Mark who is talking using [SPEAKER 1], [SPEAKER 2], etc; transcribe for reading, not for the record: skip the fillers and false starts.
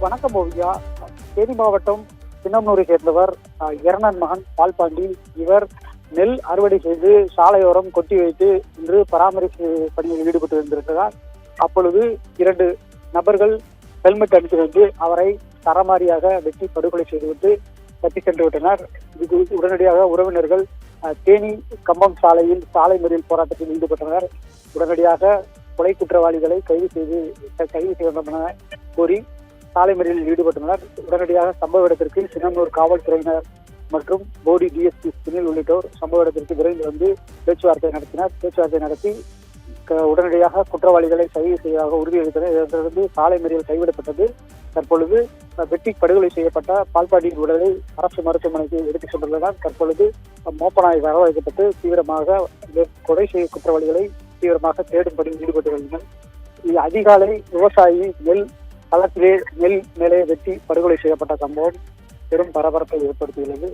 [SPEAKER 1] வணக்கம் ஓவியா. தேனி மாவட்டம் சின்னமனூரை சேர்ந்தவர் இரணன் மகன் பால்பாண்டி. இவர் நெல் அறுவடை செய்து சாலையோரம் கொட்டி வைத்து இன்று பராமரிப்பு பணியில் ஈடுபட்டு இருந்திருக்கிறார். அப்பொழுது 2 நபர்கள் ஹெல்மெட் அணிந்து வந்து அவரை தரமாரியாக வெட்டி படுகொலை செய்துவிட்டு தப்பி சென்று விட்டனர். இது உடனடியாக உறவினர்கள் தேனி கம்பம் சாலையில் சாலை மறியல் போராட்டத்தில் ஈடுபட்டனர். உடனடியாக கொலை குற்றவாளிகளை கைது செய்ய வேண்டும் என கோரி சாலை மறியலில் ஈடுபட்டனர். உடனடியாக சம்பவ இடத்திற்கு சின்னமனூர் காவல்துறையினர் மற்றும் போடி டிஎஸ்பி சுனில் உள்ளிட்டோர் சம்பவ இடத்திற்கு விரைந்து வந்து பேச்சுவார்த்தை நடத்தினர். பேச்சுவார்த்தை நடத்தி உடனடியாக குற்றவாளிகளை கைது செய்வதாக உறுதியளித்தனர். இதனிருந்து சாலை மறியல் கைவிடப்பட்டது. தற்பொழுது வெட்டி படுகொலை செய்யப்பட்ட பால்பாண்டியின் உடலை அரசு மருத்துவமனைக்கு எடுத்துச் சென்றுள்ளனர். தற்பொழுது மோப்பநாய் வரவழைக்கப்பட்டு தீவிரமாக கொலை செய்ய குற்றவாளிகளை தீவிரமாக தேடும் பணியில் ஈடுபட்டு வருகின்றனர். அதிகாலை விவசாயி களத்திலே நெல் மேலே வெட்டி படுகொலை செய்யப்பட்ட சம்பவம் பெரும் பரபரப்பை ஏற்படுத்தியுள்ளது.